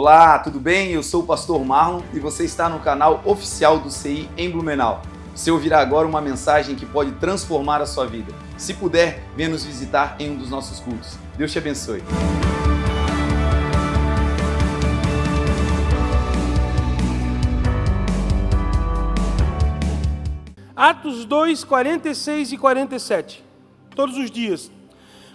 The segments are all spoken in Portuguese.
Olá, tudo bem? Eu sou o pastor Marlon e você está no canal oficial do CI em Blumenau. Você ouvirá agora uma mensagem que pode transformar a sua vida. Se puder, venha nos visitar em um dos nossos cultos. Deus te abençoe. Atos 2, 46 e 47. Todos os dias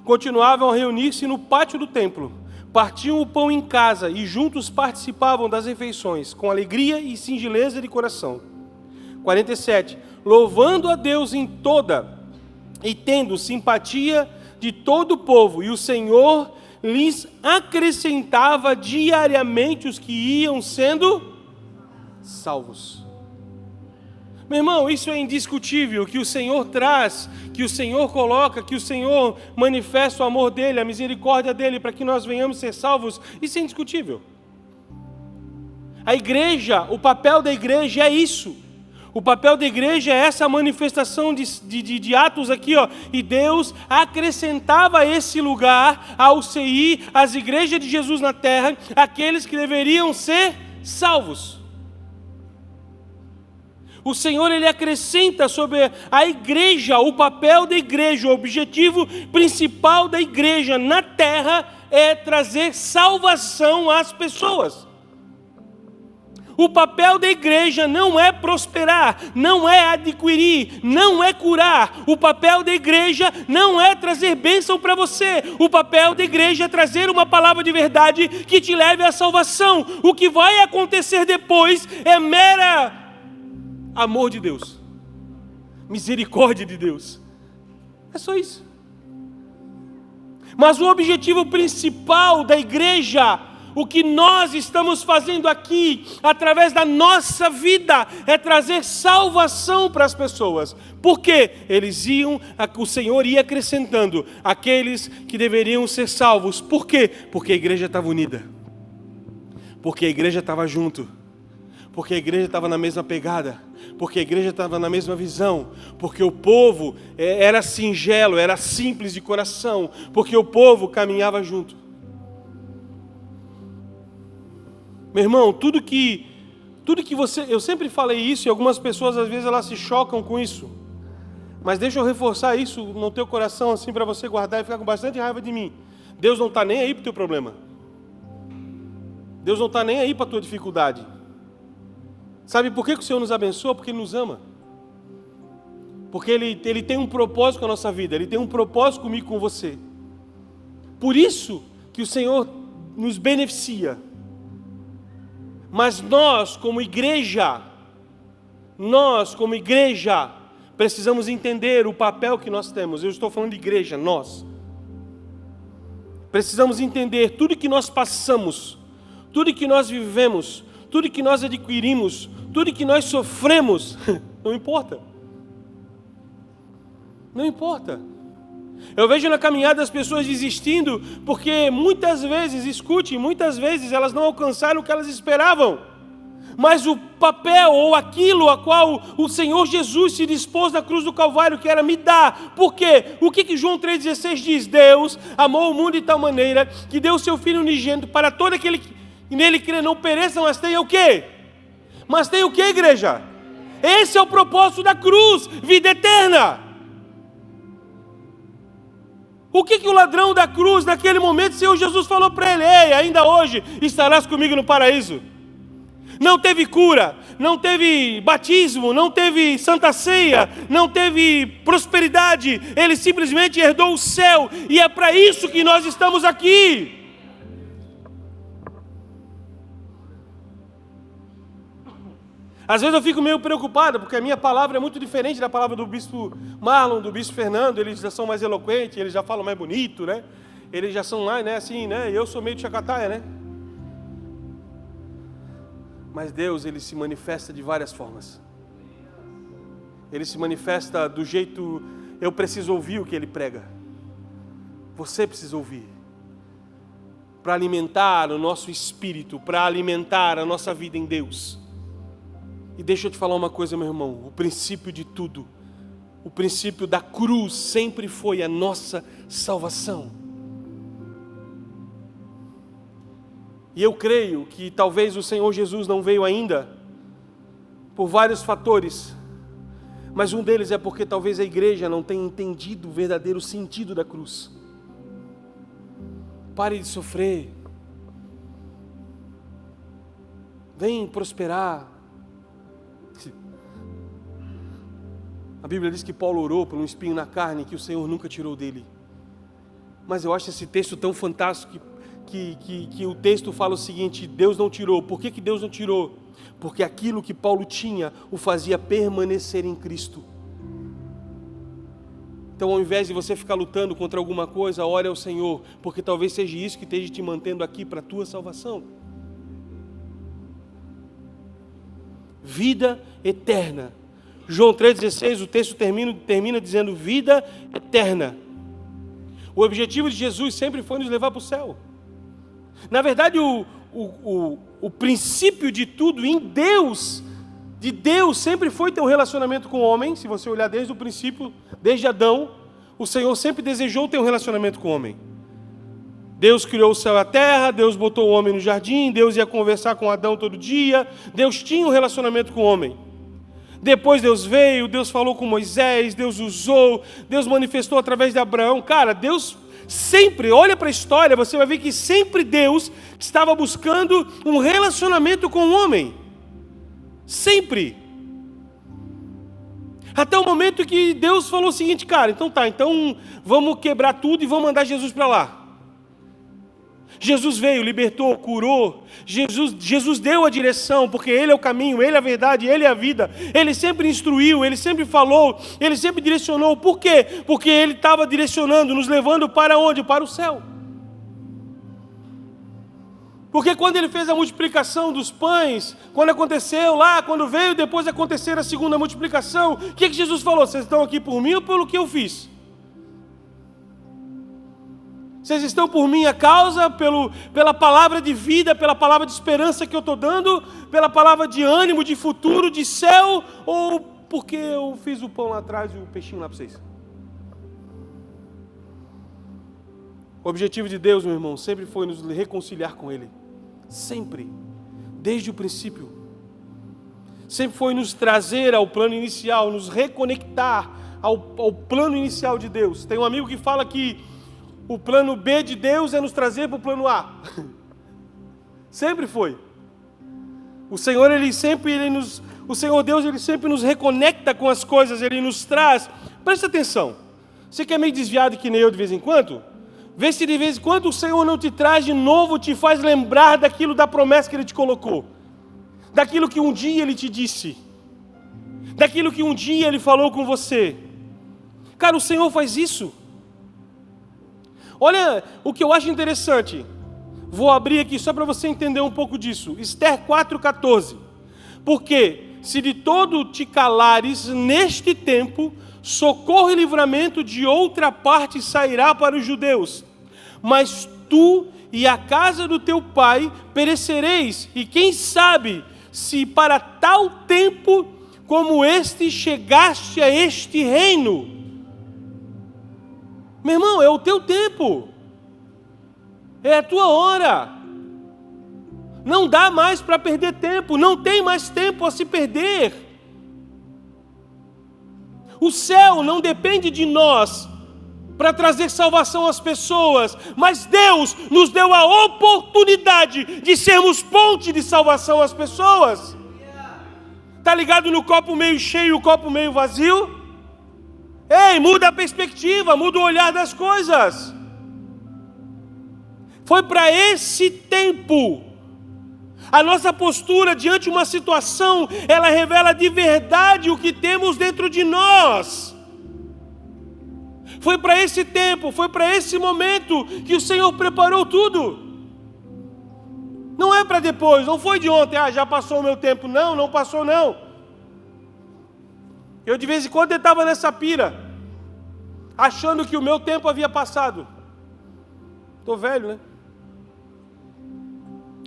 continuavam a reunir-se no pátio do templo, partiam o pão em casa e juntos participavam das refeições, com alegria e singeleza de coração. 47. Louvando a Deus em toda e tendo simpatia de todo o povo, e o Senhor lhes acrescentava diariamente os que iam sendo salvos. Meu irmão, isso é indiscutível, que o Senhor traz, que o Senhor coloca, que o Senhor manifesta o amor dEle, a misericórdia dEle, para que nós venhamos ser salvos, isso é indiscutível. A igreja, o papel da igreja é isso. O papel da igreja é essa manifestação de atos aqui, ó. E Deus acrescentava a esse lugar, ao CI, às igrejas de Jesus na terra, aqueles que deveriam ser salvos. O Senhor, Ele acrescenta sobre a igreja, o papel da igreja, o objetivo principal da igreja na terra é trazer salvação às pessoas. O papel da igreja não é prosperar, não é adquirir, não é curar. O papel da igreja não é trazer bênção para você. O papel da igreja é trazer uma palavra de verdade que te leve à salvação. O que vai acontecer depois é mera amor de Deus, misericórdia de Deus, é só isso. Mas o objetivo principal da igreja, o que nós estamos fazendo aqui, através da nossa vida, é trazer salvação para as pessoas. Por quê? O Senhor ia acrescentando aqueles que deveriam ser salvos. Por quê? Porque a igreja estava unida, porque a igreja estava junto, porque a igreja estava na mesma pegada, porque a igreja estava na mesma visão, porque o povo era singelo, era simples de coração, porque o povo caminhava junto. Meu irmão, tudo que você... Eu sempre falei isso e algumas pessoas às vezes elas se chocam com isso. Mas deixa eu reforçar isso no teu coração assim para você guardar e ficar com bastante raiva de mim. Deus não está nem aí para o teu problema. Deus não está nem aí para a tua dificuldade. Sabe por que o Senhor nos abençoa? Porque Ele nos ama. Porque Ele tem um propósito com a nossa vida. Ele tem um propósito comigo e com você. Por isso que o Senhor nos beneficia. Mas nós como igreja, precisamos entender o papel que nós temos. Eu estou falando de igreja, nós. Precisamos entender tudo que nós passamos, tudo que nós vivemos, tudo que nós adquirimos, tudo que nós sofremos, não importa. Não importa. Eu vejo na caminhada as pessoas desistindo, porque muitas vezes elas não alcançaram o que elas esperavam. Mas o papel ou aquilo a qual o Senhor Jesus se dispôs na cruz do Calvário, que era me dar. Por quê? O que João 3,16 diz? Deus amou o mundo de tal maneira que deu o seu Filho unigênito para todo aquele que nele crê, não pereça, mas tenha o quê? Mas tem o quê, igreja? Esse é o propósito da cruz, vida eterna. O que o ladrão da cruz, naquele momento, o Senhor Jesus falou para ele? Ei, ainda hoje estarás comigo no paraíso. Não teve cura, não teve batismo, não teve santa ceia, não teve prosperidade. Ele simplesmente herdou o céu, e é para isso que nós estamos aqui. Às vezes eu fico meio preocupado, porque a minha palavra é muito diferente da palavra do bispo Marlon, do bispo Fernando. Eles já são mais eloquentes, eles já falam mais bonito, né? Eles já são lá, né, assim, né? E eu sou meio de chacataia, né? Mas Deus, Ele se manifesta de várias formas. Ele se manifesta do jeito... Eu preciso ouvir o que Ele prega. Você precisa ouvir. Para alimentar o nosso espírito, para alimentar a nossa vida em Deus. E deixa eu te falar uma coisa, meu irmão. O princípio de tudo, o princípio da cruz sempre foi a nossa salvação. E eu creio que talvez o Senhor Jesus não veio ainda por vários fatores, mas um deles é porque talvez a igreja não tenha entendido o verdadeiro sentido da cruz. Pare de sofrer. Vem prosperar. A Bíblia diz que Paulo orou por um espinho na carne que o Senhor nunca tirou dele. Mas eu acho esse texto tão fantástico que o texto fala o seguinte: Deus não tirou. Por que Deus não tirou? Porque aquilo que Paulo tinha o fazia permanecer em Cristo. Então, ao invés de você ficar lutando contra alguma coisa, ore ao Senhor, porque talvez seja isso que esteja te mantendo aqui para a tua salvação. Vida eterna. João 3,16, o texto termina dizendo vida eterna. O objetivo de Jesus sempre foi nos levar para o céu. Na verdade, o princípio de tudo em Deus, de Deus, sempre foi ter um relacionamento com o homem. Se você olhar desde o princípio, desde Adão, o Senhor sempre desejou ter um relacionamento com o homem. Deus criou o céu e a terra, Deus botou o homem no jardim, Deus ia conversar com Adão todo dia, Deus tinha um relacionamento com o homem. Depois Deus veio, Deus falou com Moisés, Deus usou, Deus manifestou através de Abraão. Cara, Deus sempre, olha para a história, você vai ver que sempre Deus estava buscando um relacionamento com o homem. Sempre. Até o momento que Deus falou o seguinte: cara, então vamos quebrar tudo e vamos mandar Jesus para lá. Jesus veio, libertou, curou. Jesus deu a direção, porque Ele é o caminho, Ele é a verdade, Ele é a vida. Ele sempre instruiu, Ele sempre falou, Ele sempre direcionou. Por quê? Porque Ele estava direcionando, nos levando para onde? Para o céu. Porque quando Ele fez a multiplicação dos pães, quando aconteceu lá, quando veio depois de acontecer a segunda multiplicação, o que Jesus falou? Vocês estão aqui por mim ou pelo que eu fiz? Vocês estão por minha causa, pela palavra de vida, pela palavra de esperança que eu estou dando, pela palavra de ânimo, de futuro, de céu, ou porque eu fiz o pão lá atrás e o peixinho lá para vocês? O objetivo de Deus, meu irmão, sempre foi nos reconciliar com Ele. Sempre. Desde o princípio. Sempre foi nos trazer ao plano inicial, nos reconectar ao plano inicial de Deus. Tem um amigo que fala que o plano B de Deus é nos trazer para o plano A. Sempre foi. O Senhor Deus, Ele sempre nos reconecta com as coisas, Ele nos traz. Presta atenção. Você que é meio desviado que nem eu de vez em quando, vê se de vez em quando o Senhor não te traz de novo, te faz lembrar daquilo, da promessa que Ele te colocou. Daquilo que um dia Ele te disse. Daquilo que um dia Ele falou com você. Cara, o Senhor faz isso. Olha o que eu acho interessante. Vou abrir aqui só para você entender um pouco disso. Esther 4,14. Porque se de todo te calares neste tempo, socorro e livramento de outra parte sairá para os judeus. Mas tu e a casa do teu pai perecereis. E quem sabe se para tal tempo como este chegaste a este reino. Meu irmão, é o teu tempo, é a tua hora, não dá mais para perder tempo, não tem mais tempo a se perder. O céu não depende de nós para trazer salvação às pessoas, mas Deus nos deu a oportunidade de sermos ponte de salvação às pessoas. Está ligado no copo meio cheio e o copo meio vazio? Ei, muda a perspectiva, muda o olhar das coisas. Foi para esse tempo. A nossa postura diante de uma situação, ela revela de verdade o que temos dentro de nós. Foi para esse tempo, foi para esse momento que o Senhor preparou tudo. Não é para depois, não foi de ontem, já passou o meu tempo. Não, não passou não. Eu de vez em quando estava nessa pira, achando que o meu tempo havia passado. Estou velho, né?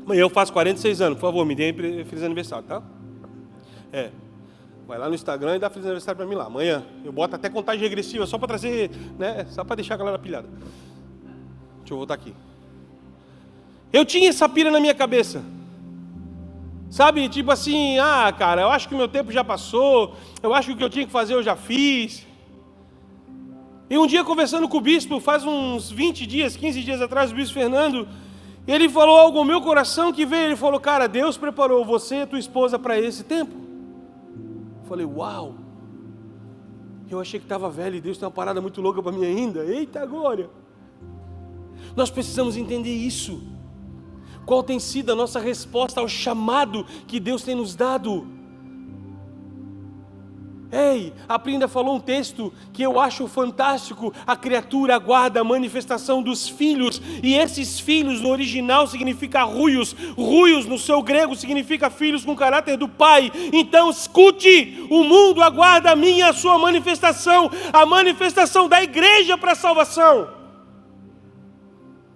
Amanhã eu faço 46 anos, por favor, me dê feliz aniversário, tá? Vai lá no Instagram e dá feliz aniversário para mim lá. Amanhã eu boto até contagem regressiva, só para trazer, né? Só para deixar a galera pilhada. Deixa eu voltar aqui. Eu tinha essa pira na minha cabeça. Sabe, tipo assim, cara, eu acho que o meu tempo já passou, eu acho que o que eu tinha que fazer eu já fiz. E um dia conversando com o bispo, faz uns 20 dias, 15 dias atrás, o bispo Fernando, ele falou algo ao meu coração que veio, ele falou, cara, Deus preparou você e tua esposa para esse tempo. Eu falei, uau, eu achei que estava velho e Deus tem uma parada muito louca para mim ainda, eita glória. Nós precisamos entender isso. Qual tem sido a nossa resposta ao chamado que Deus tem nos dado? Ei, a Prinda falou um texto que eu acho fantástico. A criatura aguarda a manifestação dos filhos. E esses filhos no original significa ruios. Ruios no seu grego significa filhos com caráter do pai. Então escute, o mundo aguarda a minha e a sua manifestação. A manifestação da igreja para a salvação.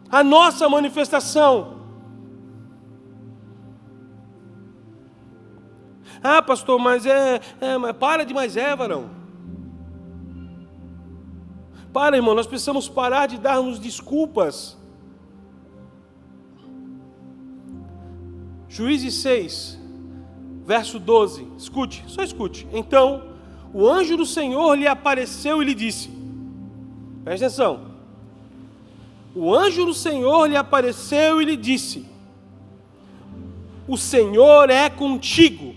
A nossa manifestação. Pastor, mas mas para de mais varão. Para, irmão, nós precisamos parar de darmos desculpas. Juízes 6, verso 12, escute, só escute. Então, o anjo do Senhor lhe apareceu e lhe disse, presta atenção, o anjo do Senhor lhe apareceu e lhe disse, o Senhor é contigo,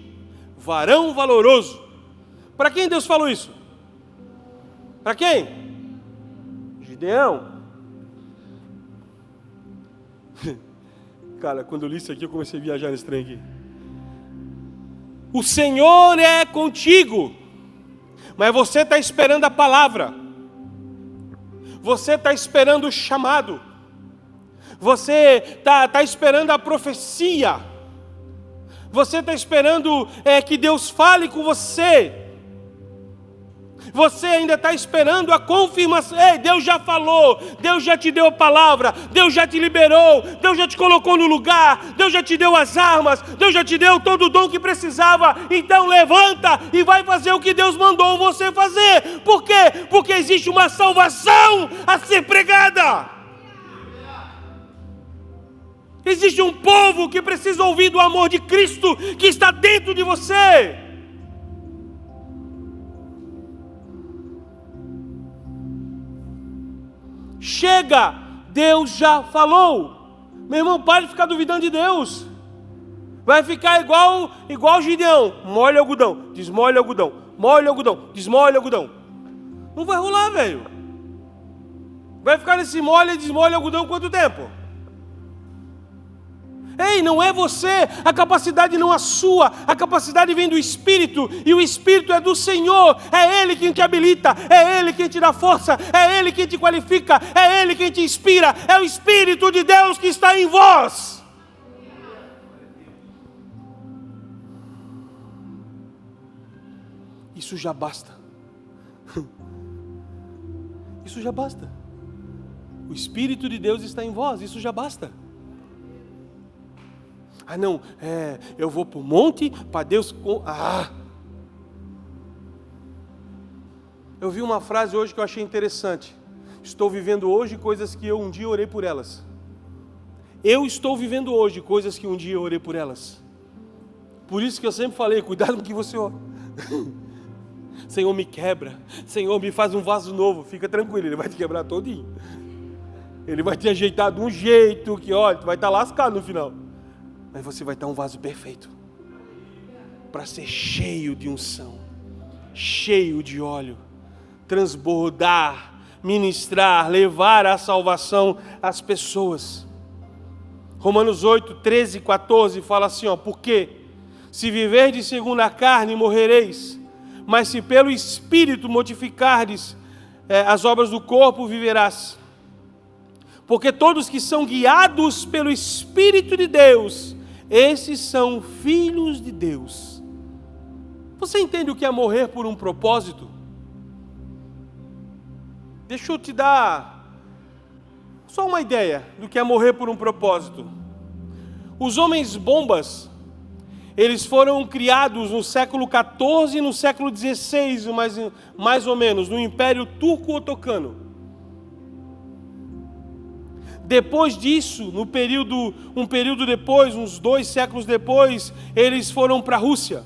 varão valoroso. Para quem Deus falou isso? Para quem? Gideão. Cara, quando eu li isso aqui, eu comecei a viajar nesse trem aqui. O Senhor é contigo, mas você está esperando a palavra, você está esperando o chamado, você está esperando a profecia, você está esperando que Deus fale com você. Você ainda está esperando a confirmação. Ei, Deus já falou, Deus já te deu a palavra, Deus já te liberou, Deus já te colocou no lugar, Deus já te deu as armas, Deus já te deu todo o dom que precisava. Então levanta e vai fazer o que Deus mandou você fazer. Por quê? Porque existe uma salvação a ser pregada. Existe um povo que precisa ouvir do amor de Cristo que está dentro de você. Chega, Deus já falou. Meu irmão, pare de ficar duvidando de Deus. Vai ficar igual Gideão. Molha algodão, desmolha algodão, molha algodão, desmolha algodão. Não vai rolar, velho. Vai ficar nesse molha e desmolha algodão quanto tempo? Ei, não é você, a capacidade não é sua, a capacidade vem do Espírito, e o Espírito é do Senhor, é Ele quem te habilita, é Ele quem te dá força, é Ele quem te qualifica, é Ele quem te inspira, é o Espírito de Deus que está em vós. Isso já basta. Isso já basta. O Espírito de Deus está em vós, isso já basta. Não, eu vou para o monte, para Deus... Eu vi uma frase hoje que eu achei interessante. Estou vivendo hoje coisas que eu um dia orei por elas. Eu estou vivendo hoje coisas que um dia eu orei por elas. Por isso que eu sempre falei, cuidado com o que você ora. Senhor, me quebra. Senhor, me faz um vaso novo. Fica tranquilo, Ele vai te quebrar todinho. Ele vai te ajeitar de um jeito que, olha, tu vai estar lascado no final. Mas você vai estar um vaso perfeito para ser cheio de unção, cheio de óleo, transbordar, ministrar, levar a salvação às pessoas. Romanos 8, 13 e 14 fala assim, porque se viverdes segundo a carne, morrereis, mas se pelo Espírito mortificardes as obras do corpo, viverás. Porque todos que são guiados pelo Espírito de Deus, esses são filhos de Deus. Você entende o que é morrer por um propósito? Deixa eu te dar só uma ideia do que é morrer por um propósito. Os homens bombas, eles foram criados no século XIV e no século XVI, mais ou menos, no Império Turco-Otocano. Depois disso, um período depois, uns 2 séculos depois, eles foram para a Rússia.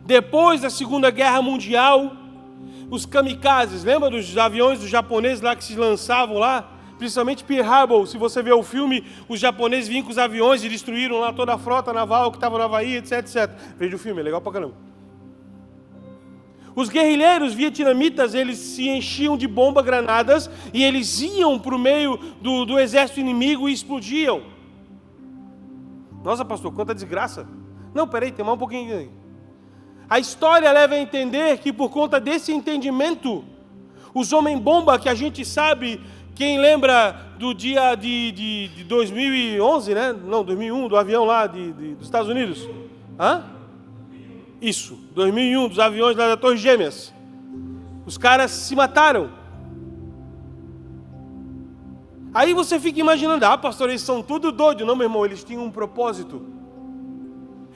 Depois da Segunda Guerra Mundial, os kamikazes, lembra dos aviões dos japoneses lá que se lançavam lá? Principalmente Pearl Harbor, se você ver o filme, os japoneses vinham com os aviões e destruíram lá toda a frota naval que estava no Havaí, etc, etc. Veja o filme, é legal pra caramba. Os guerrilheiros vietnamitas, eles se enchiam de bomba, granadas, e eles iam para o meio do exército inimigo e explodiam. Nossa, pastor, quanta desgraça. Não, peraí, tem mais um pouquinho aí. A história leva a entender que por conta desse entendimento, os homem-bomba que a gente sabe, quem lembra do dia de 2011, né? Não, 2001, do avião lá dos Estados Unidos. Hã? Isso, 2001, dos aviões lá da Torre Gêmeas. Os caras se mataram. Aí você fica imaginando, pastor, eles são tudo doidos. Não, meu irmão, eles tinham um propósito.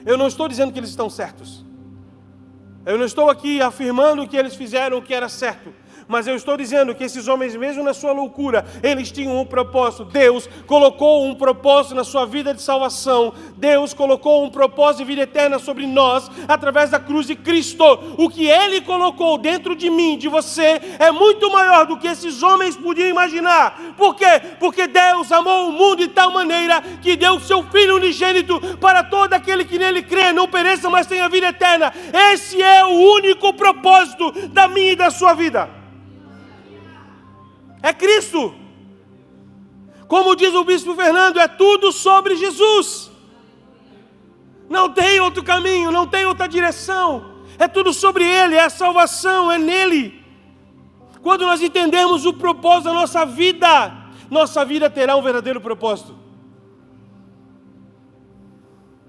Eu não estou dizendo que eles estão certos. Eu não estou aqui afirmando que eles fizeram o que era certo. Mas eu estou dizendo que esses homens, mesmo na sua loucura, eles tinham um propósito. Deus colocou um propósito na sua vida de salvação. Deus colocou um propósito de vida eterna sobre nós, através da cruz de Cristo. O que Ele colocou dentro de mim, de você, é muito maior do que esses homens podiam imaginar. Por quê? Porque Deus amou o mundo de tal maneira que deu o seu Filho unigênito para todo aquele que nele crê, não pereça, mas tenha vida eterna. Esse é o único propósito da minha e da sua vida. É Cristo. Como diz o Bispo Fernando, é tudo sobre Jesus. Não tem outro caminho, não tem outra direção. É tudo sobre Ele, é a salvação, é nele. Quando nós entendemos o propósito da nossa vida terá um verdadeiro propósito.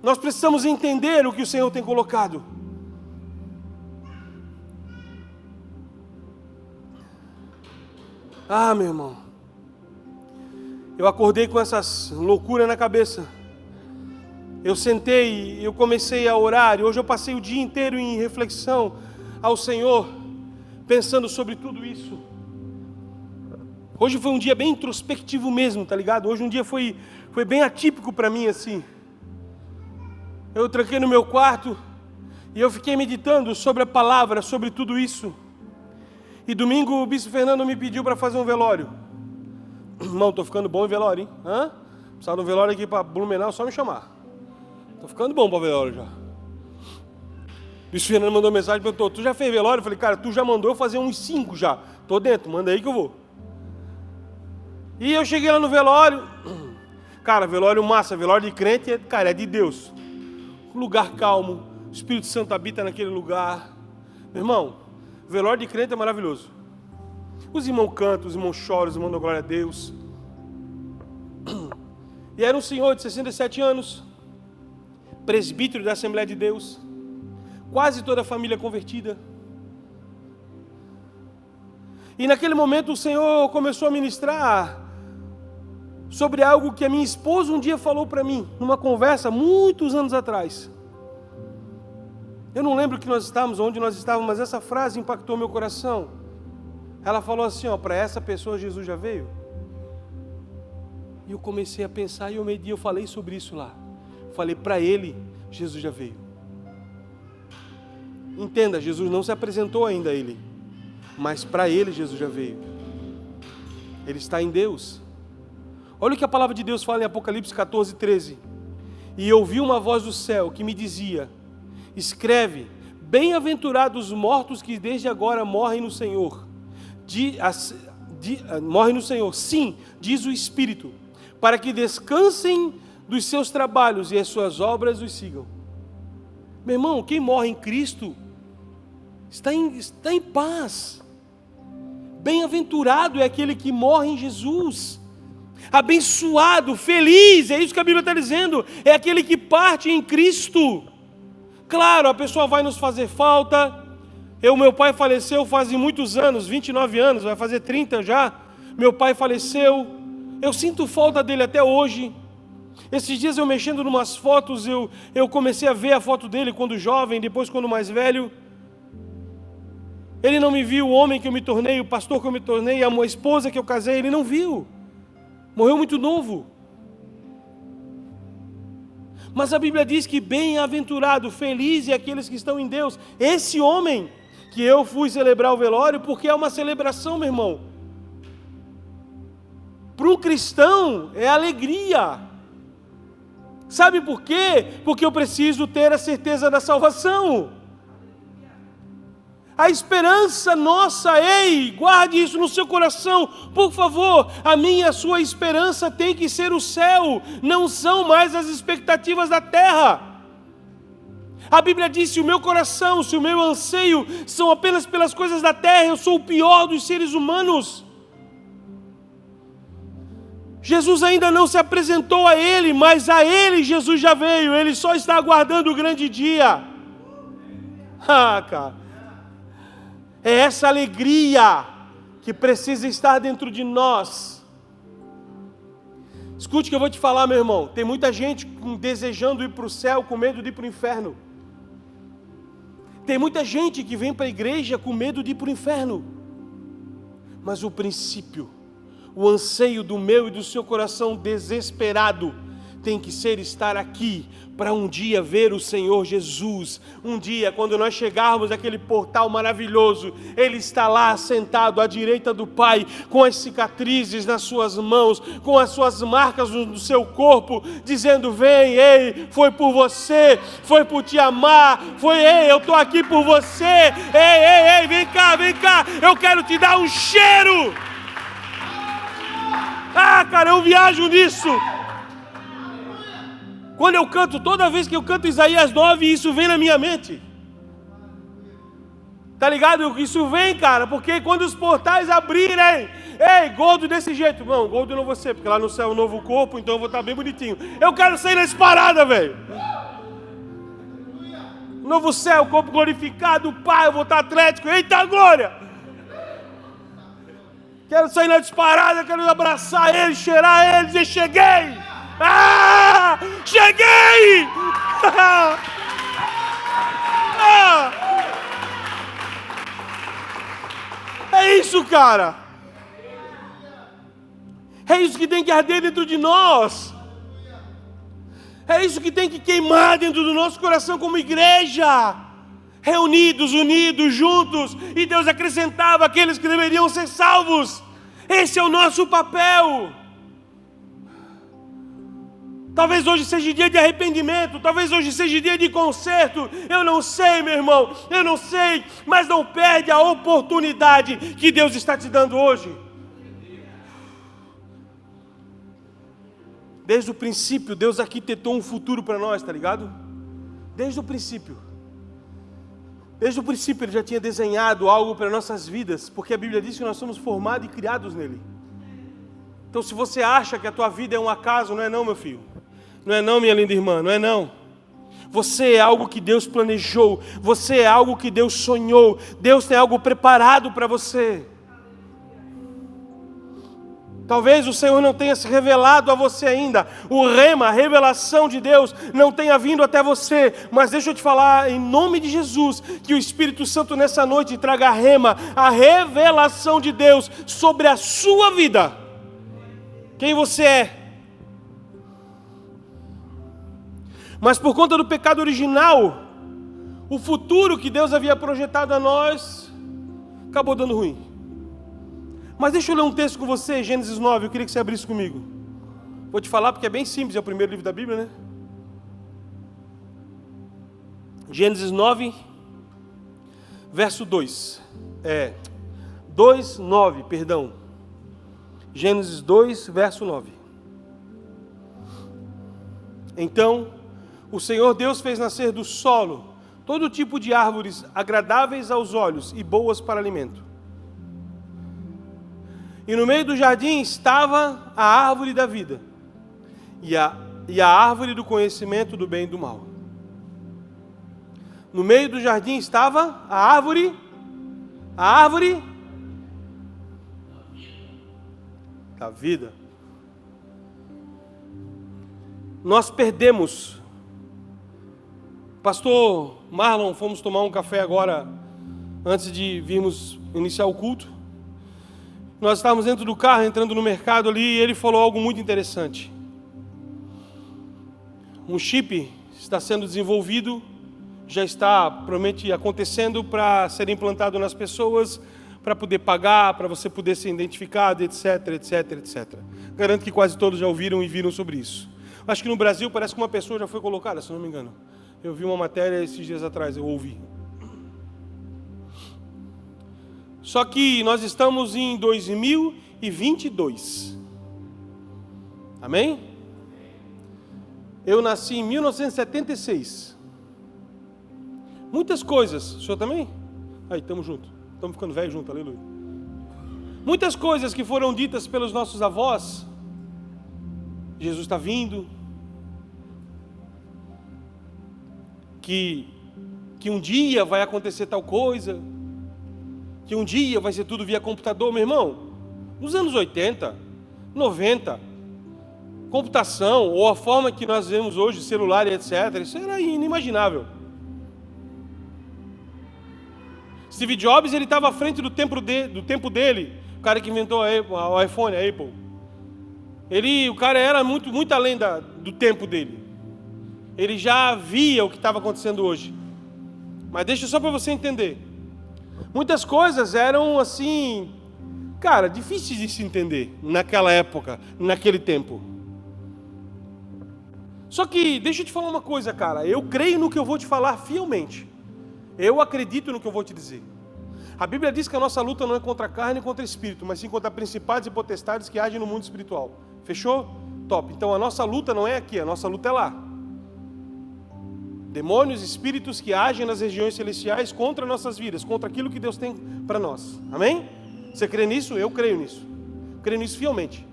Nós precisamos entender o que o Senhor tem colocado. Meu irmão, eu acordei com essas loucuras na cabeça. Eu sentei e eu comecei a orar, e hoje eu passei o dia inteiro em reflexão ao Senhor, pensando sobre tudo isso. Hoje foi um dia bem introspectivo mesmo, tá ligado? Hoje um dia foi bem atípico para mim, assim. Eu tranquei no meu quarto e eu fiquei meditando sobre a palavra, sobre tudo isso. E domingo o Bispo Fernando me pediu para fazer um velório. Irmão, estou ficando bom em velório, hein? Precisava de um velório aqui para Blumenau, só me chamar. Estou ficando bom para o velório já. O Bispo Fernando mandou mensagem e perguntou, tu já fez velório? Eu falei, cara, tu já mandou eu fazer uns 5 já. Estou dentro, manda aí que eu vou. E eu cheguei lá no velório. Cara, velório massa, velório de crente, cara, é de Deus. Lugar calmo, o Espírito Santo habita naquele lugar. Meu irmão, velório de crente é maravilhoso. Os irmãos cantam, os irmãos choram, os irmãos dão glória a Deus. E era um senhor de 67 anos, presbítero da Assembleia de Deus, quase toda a família convertida. E naquele momento o Senhor começou a ministrar sobre algo que a minha esposa um dia falou para mim, numa conversa muitos anos atrás. Eu não lembro que nós estávamos, onde nós estávamos, mas essa frase impactou meu coração. Ela falou assim, para essa pessoa Jesus já veio. E eu comecei a pensar e eu falei sobre isso lá. Falei, para ele, Jesus já veio. Entenda, Jesus não se apresentou ainda a ele, mas para ele Jesus já veio. Ele está em Deus. Olha o que a palavra de Deus fala em Apocalipse 14, 13. E eu ouvi uma voz do céu que me dizia, escreve, bem-aventurados os mortos que desde agora morrem no Senhor. Morrem no Senhor, sim, diz o Espírito, para que descansem dos seus trabalhos e as suas obras os sigam. Meu irmão, quem morre em Cristo está em paz. Bem-aventurado é aquele que morre em Jesus. Abençoado, feliz, é isso que a Bíblia está dizendo, é aquele que parte em Cristo. Claro, a pessoa vai nos fazer falta. Meu pai faleceu faz muitos anos, 29 anos, vai fazer 30 já. Meu pai faleceu, eu sinto falta dele até hoje. Esses dias eu mexendo em umas fotos, eu comecei a ver a foto dele quando jovem, depois quando mais velho. Ele não me viu, o homem que eu me tornei, o pastor que eu me tornei, a esposa que eu casei, ele não viu. Morreu muito novo. Mas a Bíblia diz que bem-aventurado, feliz é aqueles que estão em Deus. Esse homem que eu fui celebrar o velório, porque é uma celebração, meu irmão. Para um cristão é alegria. Sabe por quê? Porque eu preciso ter a certeza da salvação. A esperança nossa, ei, guarde isso no seu coração, por favor. A minha e a sua esperança tem que ser o céu, não são mais as expectativas da terra. A Bíblia diz: se o meu coração, se o meu anseio são apenas pelas coisas da terra, eu sou o pior dos seres humanos. Jesus ainda não se apresentou a ele, mas a ele Jesus já veio, ele só está aguardando o grande dia. Cara. É essa alegria que precisa estar dentro de nós. Escute o que eu vou te falar, meu irmão. Tem muita gente desejando ir para o céu com medo de ir para o inferno. Tem muita gente que vem para a igreja com medo de ir para o inferno. Mas o princípio, o anseio do meu e do seu coração desesperado tem que ser estar aqui para um dia ver o Senhor Jesus. Um dia, quando nós chegarmos àquele portal maravilhoso, Ele está lá sentado à direita do Pai, com as cicatrizes nas suas mãos, com as suas marcas no seu corpo, dizendo: vem, ei, foi por você, foi por te amar, foi, ei, eu estou aqui por você, ei, vem cá, eu quero te dar um cheiro. Cara, eu viajo nisso. Quando eu canto, toda vez que eu canto Isaías 9, isso vem na minha mente. Tá ligado? Isso vem, cara, porque quando os portais abrirem, ei, gordo desse jeito. Não, gordo eu não vou ser, porque lá no céu é um novo corpo, então eu vou estar bem bonitinho. Eu quero sair nessa parada, velho. Novo céu, corpo glorificado, Pai, eu vou estar atlético. Eita glória! Quero sair na disparada, quero abraçar ele, cheirar ele, dizer: cheguei! Cheguei! É isso, cara. É isso que tem que arder dentro de nós. É isso que tem que queimar dentro do nosso coração como igreja. Reunidos, unidos, juntos. E Deus acrescentava aqueles que deveriam ser salvos. Esse é o nosso papel. Talvez hoje seja dia de arrependimento, talvez hoje seja dia de conserto. Eu não sei, meu irmão, eu não sei, mas não perde a oportunidade que Deus está te dando hoje. Desde o princípio, Deus arquitetou um futuro para nós, tá ligado? Desde o princípio. Desde o princípio Ele já tinha desenhado algo para nossas vidas, porque a Bíblia diz que nós somos formados e criados nele. Então, se você acha que a tua vida é um acaso, não é não, meu filho. Não é não, minha linda irmã, não é não. Você é algo que Deus planejou, você é algo que Deus sonhou, Deus tem algo preparado para você. Talvez o Senhor não tenha se revelado a você ainda, o rema, a revelação de Deus não tenha vindo até você, mas deixa eu te falar em nome de Jesus, que o Espírito Santo nessa noite traga a rema, a revelação de Deus sobre a sua vida. Quem você é? Mas por conta do pecado original, o futuro que Deus havia projetado a nós acabou dando ruim. Mas deixa eu ler um texto com você, Gênesis 9, eu queria que você abrisse comigo. Vou te falar porque é bem simples, é o primeiro livro da Bíblia, né? Gênesis 9, verso 2. 2:9, perdão. Gênesis 2, verso 9. Então o Senhor Deus fez nascer do solo todo tipo de árvores agradáveis aos olhos e boas para alimento. E no meio do jardim estava a árvore da vida e a árvore do conhecimento do bem e do mal. No meio do jardim estava a árvore da vida. Nós perdemos. Pastor Marlon, fomos tomar um café agora, antes de virmos iniciar o culto. Nós estávamos dentro do carro, entrando no mercado ali, e ele falou algo muito interessante. Um chip está sendo desenvolvido, já está provavelmente acontecendo para ser implantado nas pessoas, para poder pagar, para você poder ser identificado, etc, etc, etc. Garanto que quase todos já ouviram e viram sobre isso. Acho que no Brasil parece que uma pessoa já foi colocada, se não me engano. Eu vi uma matéria esses dias atrás, eu ouvi. Só que nós estamos em 2022. Amém? Eu nasci em 1976. Muitas coisas. O senhor também? Aí, estamos juntos. Estamos ficando velhos juntos, aleluia. Muitas coisas que foram ditas pelos nossos avós. Jesus está vindo. Que um dia vai acontecer tal coisa. Que um dia vai ser tudo via computador. Meu irmão, nos anos 80, 90, computação, ou a forma que nós vemos hoje, celular e etc., isso era inimaginável. Steve Jobs, ele estava à frente do tempo dele, o cara que inventou o iPhone, a Apple. O cara era muito além do tempo dele. Ele já via o que estava acontecendo hoje. Mas deixa só para você entender. Muitas coisas eram assim, cara, difíceis de se entender naquela época, naquele tempo. Só que, deixa eu te falar uma coisa, cara. Eu creio no que eu vou te falar fielmente. Eu acredito no que eu vou te dizer. A Bíblia diz que a nossa luta não é contra a carne e contra o espírito, mas sim contra principados e potestades que agem no mundo espiritual. Fechou? Top. Então a nossa luta não é aqui, a nossa luta é lá. Demônios, espíritos que agem nas regiões celestiais contra nossas vidas, contra aquilo que Deus tem para nós. Amém? Você crê nisso? Eu creio nisso. Creio nisso fielmente.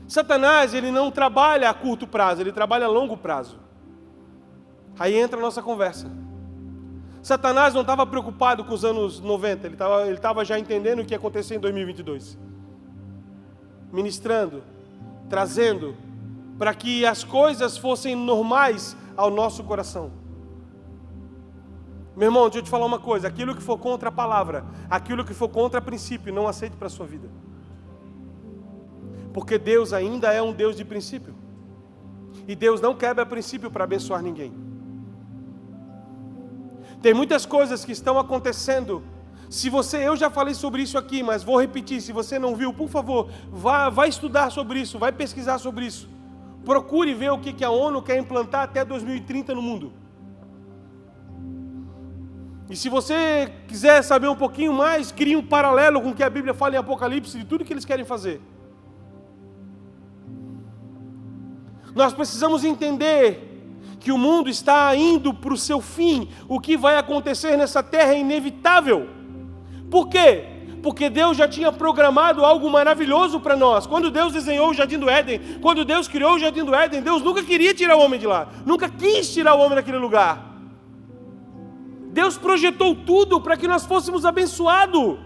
Satanás, ele não trabalha a curto prazo, ele trabalha a longo prazo. Aí entra a nossa conversa. Satanás não estava preocupado com os anos 90, ele estava já entendendo o que ia acontecer em 2022. Ministrando, trazendo, para que as coisas fossem normais ao nosso coração. Meu irmão, deixa eu te falar uma coisa, aquilo que for contra a palavra, aquilo que for contra princípio, não aceite para a sua vida. Porque Deus ainda é um Deus de princípio. E Deus não quebra princípio para abençoar ninguém. Tem muitas coisas que estão acontecendo. Eu já falei sobre isso aqui, mas vou repetir, se você não viu, por favor, vá estudar sobre isso, vai pesquisar sobre isso. Procure ver o que a ONU quer implantar até 2030 no mundo. E se você quiser saber um pouquinho mais, crie um paralelo com o que a Bíblia fala em Apocalipse, de tudo que eles querem fazer. Nós precisamos entender que o mundo está indo para o seu fim. O que vai acontecer nessa terra é inevitável. Por quê? Porque Deus já tinha programado algo maravilhoso para nós. Quando Deus desenhou o Jardim do Éden, quando Deus criou o Jardim do Éden, Deus nunca queria tirar o homem de lá. Nunca quis tirar o homem daquele lugar. Deus projetou tudo para que nós fôssemos abençoados.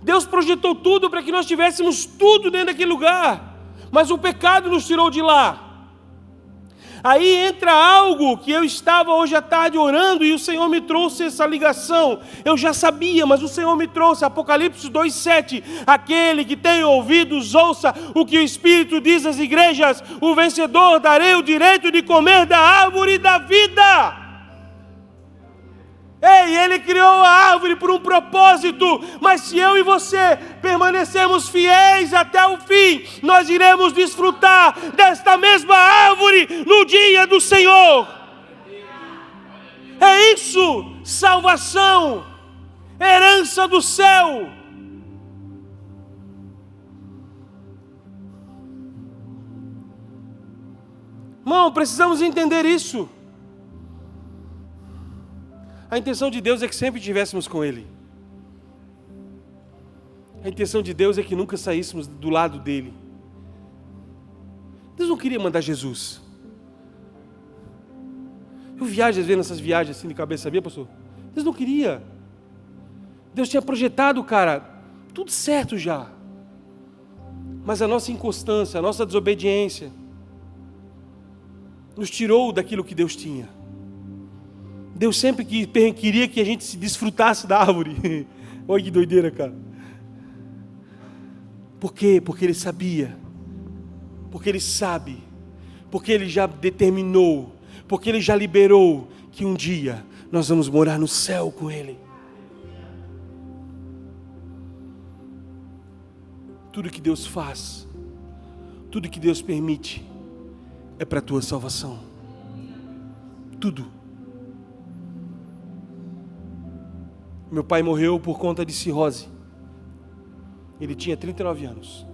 Deus projetou tudo para que nós tivéssemos tudo dentro daquele lugar. Mas o pecado nos tirou de lá. Aí entra algo que eu estava hoje à tarde orando e o Senhor me trouxe essa ligação. Eu já sabia, mas o Senhor me trouxe. Apocalipse 2:7. Aquele que tem ouvidos, ouça o que o Espírito diz às igrejas. O vencedor darei o direito de comer da árvore da vida. Ei, Ele criou a árvore por um propósito, mas se eu e você permanecermos fiéis até o fim, nós iremos desfrutar desta mesma árvore no dia do Senhor. É isso, salvação, herança do céu. Irmão, precisamos entender isso. A intenção de Deus é que sempre estivéssemos com Ele. A intenção de Deus é que nunca saíssemos do lado dEle. Deus não queria mandar Jesus. Eu viajo às vezes nessas viagens assim de cabeça, sabia, pastor? Deus não queria. Deus tinha projetado, cara, tudo certo já. Mas a nossa inconstância, a nossa desobediência nos tirou daquilo que Deus tinha. Deus sempre queria que a gente se desfrutasse da árvore. Olha que doideira, cara. Por quê? Porque Ele sabia, porque Ele sabe, porque Ele já determinou, porque Ele já liberou que um dia nós vamos morar no céu com Ele. Tudo que Deus faz, tudo que Deus permite, é para a tua salvação. Tudo. Meu pai morreu por conta de cirrose. Ele tinha 39 anos.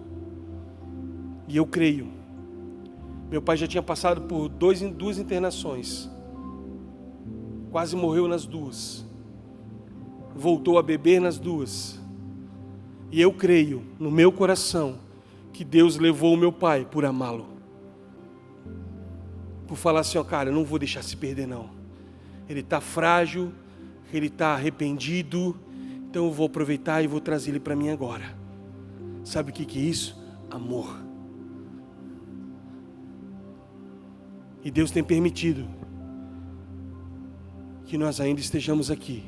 E eu creio. Meu pai já tinha passado por duas internações. Quase morreu nas duas. Voltou a beber nas duas. E eu creio no meu coração que Deus levou o meu pai por amá-lo. Por falar assim, ó, cara, eu não vou deixar se perder não. Ele está frágil, ele está arrependido, então eu vou aproveitar e vou trazer ele para mim agora. Sabe o que é isso? Amor. E Deus tem permitido que nós ainda estejamos aqui,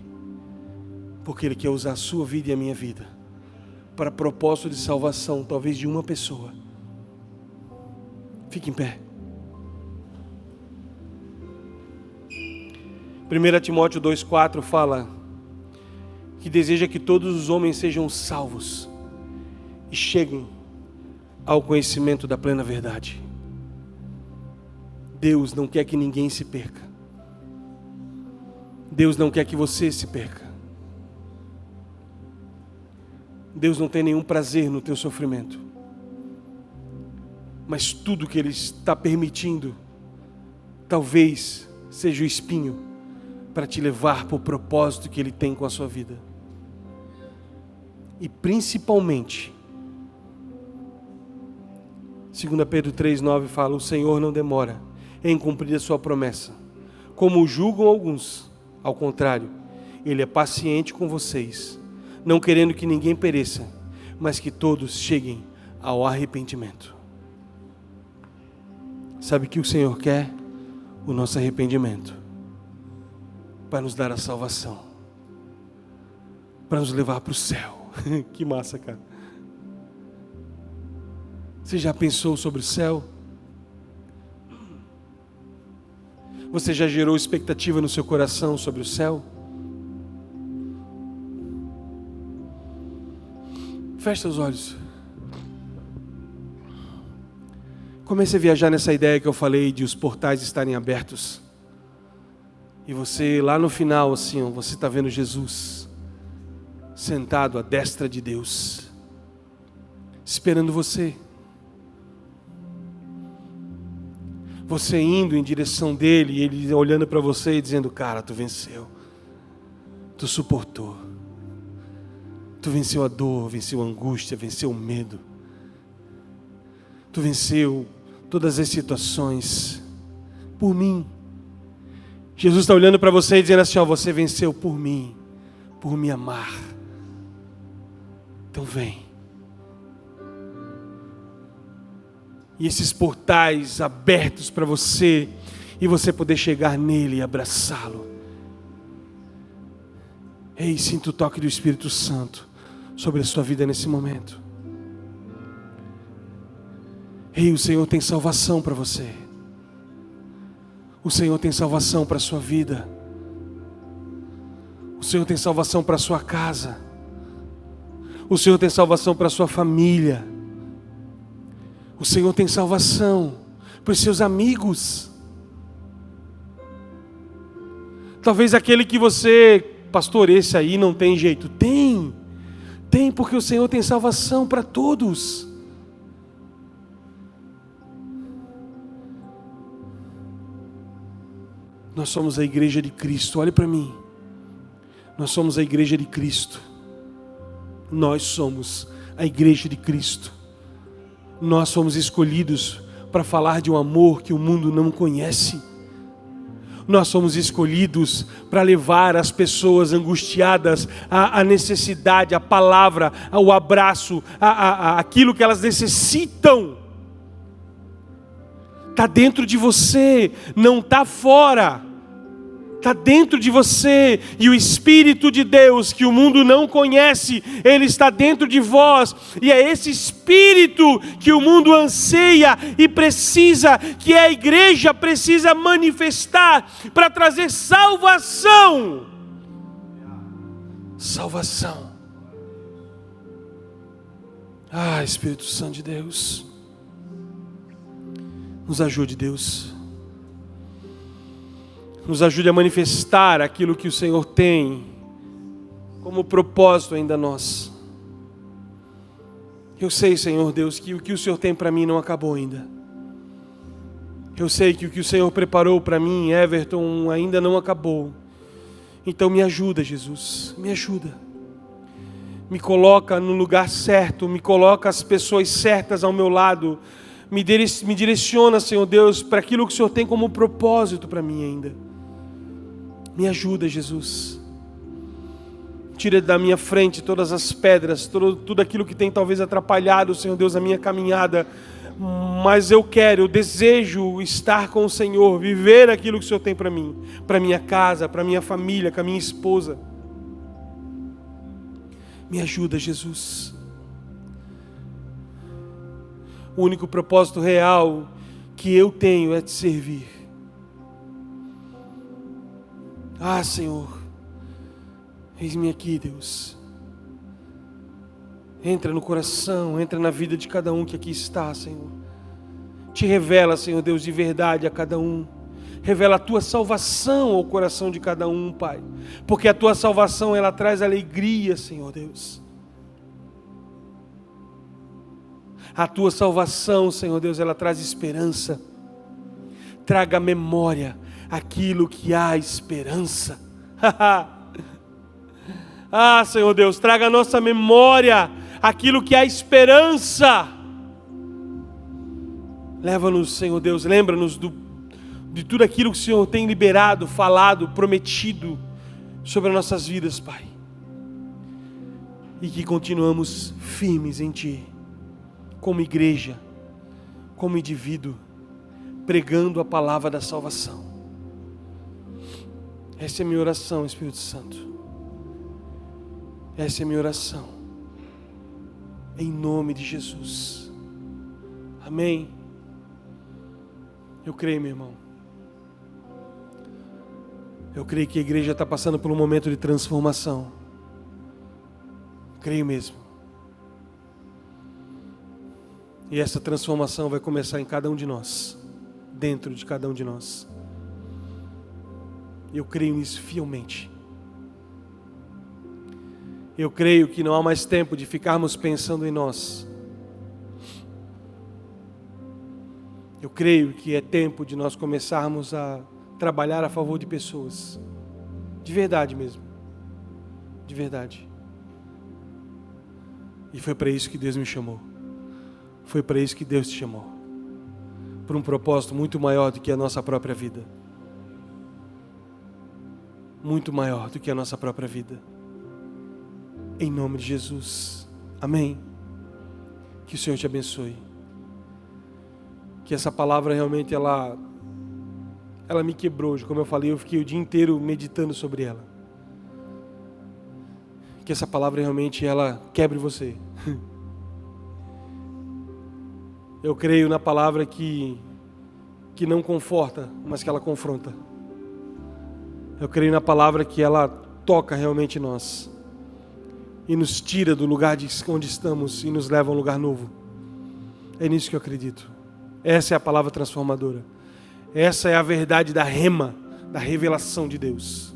porque Ele quer usar a sua vida e a minha vida para propósito de salvação, talvez de uma pessoa. Fique em pé. 1 Timóteo 2,4 fala que deseja que todos os homens sejam salvos e cheguem ao conhecimento da plena verdade. Deus não quer que ninguém se perca. Deus não quer que você se perca. Deus não tem nenhum prazer no teu sofrimento. Mas tudo que Ele está permitindo, talvez seja o espinho para te levar para o propósito que Ele tem com a sua vida. E principalmente, 2 Pedro 3,9 fala, o Senhor não demora em cumprir a sua promessa, como julgam alguns. Ao contrário, Ele é paciente com vocês, não querendo que ninguém pereça, mas que todos cheguem ao arrependimento. Sabe o que o Senhor quer? O nosso arrependimento, para nos dar a salvação, para nos levar para o céu. Que massa, cara. Você já pensou sobre o céu? Você já gerou expectativa no seu coração sobre o céu? Feche os olhos. Comece a viajar nessa ideia que eu falei de os portais estarem abertos. E você lá no final, assim, você está vendo Jesus sentado à destra de Deus, esperando você. Você indo em direção dele, e ele olhando para você e dizendo, cara, tu venceu. Tu suportou. Tu venceu a dor, venceu a angústia, venceu o medo. Tu venceu todas as situações por mim. Jesus está olhando para você e dizendo assim, ó, você venceu por mim, por me amar. Então vem. E esses portais abertos para você, e você poder chegar nele e abraçá-lo. Ei, sinta o toque do Espírito Santo sobre a sua vida nesse momento. Ei, o Senhor tem salvação para você. O Senhor tem salvação para a sua vida. O Senhor tem salvação para a sua casa. O Senhor tem salvação para a sua família. O Senhor tem salvação para os seus amigos. Talvez aquele que você, pastor, esse aí não tem jeito. Tem porque o Senhor tem salvação para todos. Nós somos a igreja de Cristo, olhe para mim. Nós somos a igreja de Cristo. Nós somos a igreja de Cristo. Nós fomos escolhidos para falar de um amor que o mundo não conhece. Nós somos escolhidos para levar as pessoas angustiadas a necessidade, a palavra, o abraço, aquilo que elas necessitam. Está dentro de você, não está fora. está dentro de você, e o Espírito de Deus, que o mundo não conhece, ele está dentro de vós, e é esse Espírito que o mundo anseia e precisa, que a igreja precisa manifestar para trazer salvação. Salvação. Espírito Santo de Deus, nos ajude, Deus. Nos ajude a manifestar aquilo que o Senhor tem como propósito ainda nós. Eu sei, Senhor Deus, que o que o Senhor tem para mim não acabou ainda. Eu sei que o que o Senhor preparou para mim, Everton, ainda não acabou. Então me ajuda, Jesus, me ajuda. Me coloca no lugar certo, me coloca as pessoas certas ao meu lado. Me direciona, Senhor Deus, para aquilo que o Senhor tem como propósito para mim ainda. Me ajuda, Jesus. Tira da minha frente todas as pedras, tudo aquilo que tem talvez atrapalhado, Senhor Deus, a minha caminhada. Mas eu desejo estar com o Senhor, viver aquilo que o Senhor tem para mim, para minha casa, para minha família, com a minha esposa. Me ajuda, Jesus. O único propósito real que eu tenho é te servir. Senhor, eis-me aqui, Deus. Entra no coração, entra na vida de cada um que aqui está, Senhor. Te revela, Senhor Deus, de verdade a cada um. Revela a tua salvação ao coração de cada um, Pai. Porque a tua salvação, ela traz alegria, Senhor Deus. A tua salvação, Senhor Deus, ela traz esperança. Traga à memória aquilo que há esperança. Senhor Deus, traga à nossa memória aquilo que há esperança. Leva-nos, Senhor Deus, lembra-nos de tudo aquilo que o Senhor tem liberado, falado, prometido sobre as nossas vidas, Pai. E que continuamos firmes em Ti, como igreja, como indivíduo, pregando a palavra da salvação. Essa é a minha oração, Espírito Santo. Essa é a minha oração. Em nome de Jesus. Amém. Eu creio, meu irmão. Eu creio que a igreja está passando por um momento de transformação. Creio mesmo. E essa transformação vai começar em cada um de nós. Dentro de cada um de nós. Eu creio nisso fielmente. Eu creio que não há mais tempo de ficarmos pensando em nós. Eu creio que é tempo de nós começarmos a trabalhar a favor de pessoas. De verdade mesmo. De verdade. E foi para isso que Deus me chamou. Foi para isso que Deus te chamou. Por um propósito muito maior do que a nossa própria vida. Muito maior do que a nossa própria vida. Em nome de Jesus. Amém. Que o Senhor te abençoe. Que essa palavra realmente ela me quebrou. Como eu falei, eu fiquei o dia inteiro meditando sobre ela. Que essa palavra realmente ela quebre você. Eu creio na palavra que não conforta, mas que ela confronta. Eu creio na palavra que ela toca realmente nós. E nos tira do lugar onde estamos e nos leva a um lugar novo. É nisso que eu acredito. Essa é a palavra transformadora. Essa é a verdade da rema, da revelação de Deus.